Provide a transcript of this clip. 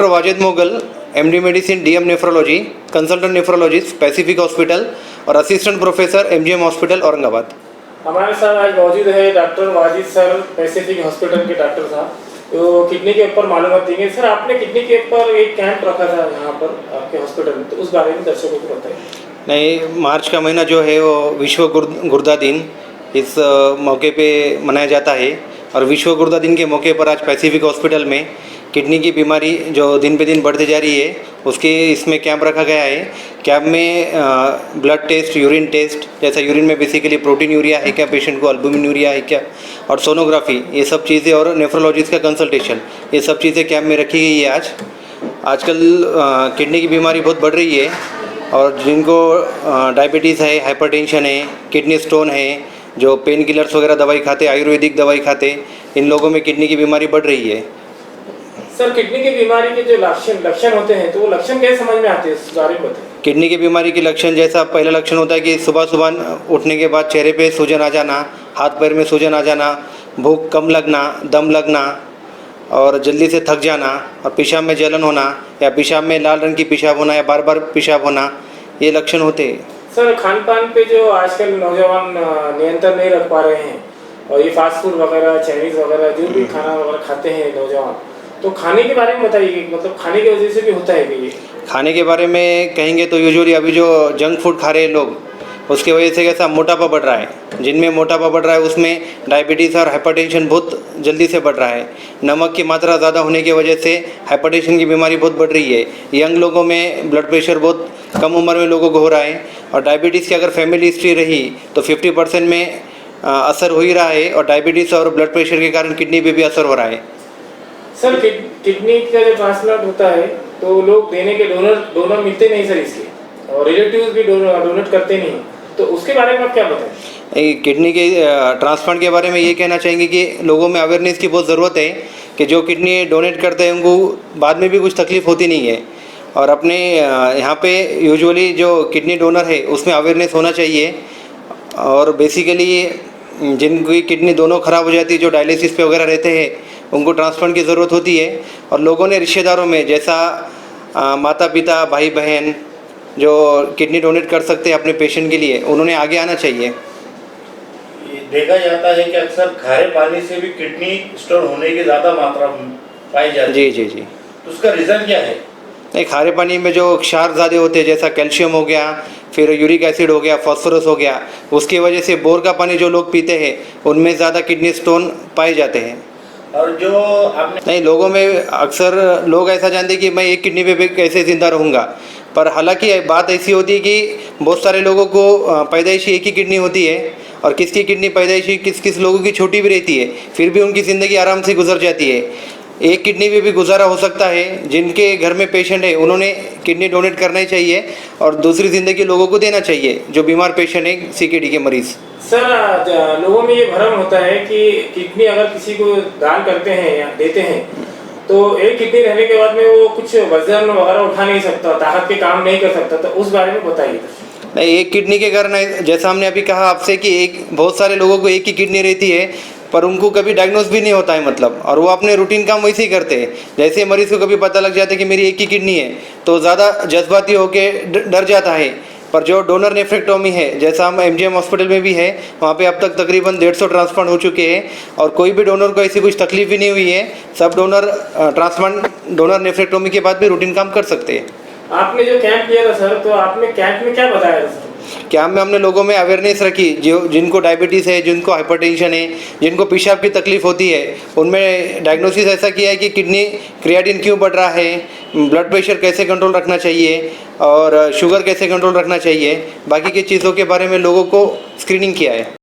Doctor Wajid Mogal, MD medicine, DM nephrology, consultant nephrologist, Pacific hospital और assistant professor, MGM hospital, Aurangabad. हमारे साथ आज मौजूद है doctor Wajid sir, Pacific hospital के डॉक्टर साहब, तो किडनी के ऊपर मालूमात देंगे। सर, आपने किडनी के ऊपर एक कैंप रखा था यहाँ पर आपके हॉस्पिटल में, तो उस बारे में दर्शकों को बताइए। नहीं, मार्च का महीना जो है वो विश्व गुर्दा दिन इस मौके पे मनाया जाता है और विश्व गुर्दा दिन के मौके पर आज पैसिफिक हॉस्पिटल में किडनी की बीमारी जो दिन पे दिन बढ़ती जा रही है उसके इसमें कैंप रखा गया है। कैंप में ब्लड टेस्ट, यूरिन टेस्ट, जैसा यूरिन में बेसिकली प्रोटीन यूरिया है क्या पेशेंट को, अल्बुमिन यूरिया है क्या, और सोनोग्राफी, ये सब चीज़ें, और नेफ्रोलॉजिस्ट का कंसल्टेशन, ये सब चीज़ें कैंप में रखी गई है। आजकल किडनी की बीमारी बहुत बढ़ रही है और जिनको डायबिटीज़ है, हाइपरटेंशन है, किडनी स्टोन है, जो पेन किलर्स वगैरह दवाई खाते, आयुर्वेदिक दवाई खाते, इन लोगों में किडनी की बीमारी बढ़ रही है। सर, किडनी की बीमारी के जो लक्षण होते हैं, तो वो लक्षण कैसे समझ में आते हैं, इस बारे में बताइए। किडनी की बीमारी के लक्षण, जैसा पहला लक्षण होता है कि सुबह सुबह उठने के बाद चेहरे पे सूजन आ जाना, हाथ पैर में सूजन आ जाना, भूख कम लगना, दम लगना और जल्दी से थक जाना, और पेशाब में जलन होना या पेशाब में लाल रंग की पेशाब होना या बार बार पेशाब होना, ये लक्षण होते हैं। सर, खान पान पे जो आजकल नौजवान नियंत्रण नहीं रख पा रहे हैं और ये फास्ट फूड वगैरह, चाइनीज़ वगैरह जो भी खाना वगैरह खाते हैं नौजवान, तो खाने के बारे में बताइए, मतलब खाने की वजह से भी होता है कि ये? खाने के बारे में कहेंगे तो यूजुअली अभी जो जंक फूड खा रहे हैं लोग, उसकी वजह से कैसा मोटापा बढ़ रहा है। जिनमें मोटापा बढ़ रहा है उसमें डायबिटीज़ और हाइपरटेंशन बहुत जल्दी से बढ़ रहा है। नमक की मात्रा ज़्यादा होने की वजह से हाइपरटेंशन की बीमारी बहुत बढ़ रही है। यंग लोगों में ब्लड प्रेशर बहुत कम उम्र में लोगों को हो रहा है, और डायबिटीज़ की अगर फैमिली हिस्ट्री रही तो 50% में असर हो ही रहा है, और डायबिटीज़ और ब्लड प्रेशर के कारण किडनी पे भी असर हो रहा है। सर, किडनी का जो ट्रांसप्लांट होता है तो लोग देने के डोनर मिलते नहीं सर इसके, और रिलेटिव्स भी डोनेट करते नहीं, तो उसके बारे में आप क्या बताएं? किडनी के ट्रांसप्लांट के बारे में ये कहना चाहेंगे कि लोगों में अवेयरनेस की बहुत ज़रूरत है कि जो किडनी डोनेट करते हैं उनको बाद में भी कुछ तकलीफ़ होती नहीं है, और अपने यहाँ पे यूजुअली जो किडनी डोनर है उसमें अवेयरनेस होना चाहिए। और बेसिकली जिनकी किडनी दोनों ख़राब हो जाती है, जो डायलिसिस पे वगैरह रहते हैं, उनको ट्रांसप्लांट की ज़रूरत होती है। और लोगों ने रिश्तेदारों में, जैसा माता पिता, भाई बहन जो किडनी डोनेट कर सकते हैं अपने पेशेंट के लिए, उन्होंने आगे आना चाहिए। देखा जाता है कि अक्सर खारे पानी से भी किडनी स्टोन होने की ज़्यादा मात्रा पाई जाती है। जी। तो उसका रीज़न क्या है? नहीं, खारे पानी में जो क्षार ज़्यादा होते हैं, जैसा कैल्शियम हो गया, फिर यूरिक एसिड हो गया, फास्फोरस हो गया, उसकी वजह से बोर का पानी जो लोग पीते हैं उनमें ज़्यादा किडनी स्टोन पाए जाते हैं। और जो आपने नहीं, लोगों में अक्सर लोग ऐसा जानते हैं कि मैं एक किडनी पे कैसे ज़िंदा रहूँगा, पर हालांकि बात ऐसी होती है कि बहुत सारे लोगों को पैदाइशी एक ही किडनी होती है, और किसकी किडनी पैदाइशी किस लोगों की छोटी भी रहती है, फिर भी उनकी ज़िंदगी आराम से गुजर जाती है। एक किडनी पे भी गुजारा हो सकता है। जिनके घर में पेशेंट है उन्होंने किडनी डोनेट करना ही चाहिए और दूसरी ज़िंदगी लोगों को देना चाहिए, जो बीमार पेशेंट है, सीकेडी के मरीज़। सर, लोगों में ये भ्रम होता है कि किडनी अगर किसी को दान करते हैं या देते हैं तो एक किडनी रहने के बाद में वो कुछ वजन वगैरह उठा नहीं सकता, ताकत के काम नहीं कर सकता, तो उस बारे में बताइए। नहीं, एक किडनी के कारण, जैसा हमने अभी कहा आपसे कि बहुत सारे लोगों को एक ही किडनी रहती है पर उनको कभी डायग्नोस भी नहीं होता है, मतलब, और वो अपने रूटीन काम वैसे ही करते हैं। जैसे मरीज़ को कभी पता लग जाता है कि मेरी एक ही किडनी है तो ज़्यादा जज्बाती होके डर जाता है। पर जो डोनर नेफ्रेक्टोमी है, जैसा हम एमजीएम हॉस्पिटल में भी है, वहाँ पे अब तक तकरीबन 150 ट्रांसप्लांट हो चुके हैं और कोई भी डोनर को ऐसी कुछ तकलीफ भी नहीं हुई है। सब डोनर डोनर नेफ्रेक्टोमी के बाद भी रूटीन काम कर सकते हैं। आपने जो कैंप किया था सर, तो आपने कैंप में क्या बताया था सर? कैंप में हमने लोगों में अवेयरनेस रखी, जिनको डायबिटीज़ है, जिनको हाइपरटेंशन है, जिनको पेशाब की तकलीफ होती है, उनमें डायग्नोसिस ऐसा किया है कि किडनी क्रिएटिन क्यों बढ़ रहा है, ब्लड प्रेशर कैसे कंट्रोल रखना चाहिए और शुगर कैसे कंट्रोल रखना चाहिए, बाकी की चीज़ों के बारे में लोगों को स्क्रीनिंग किया है।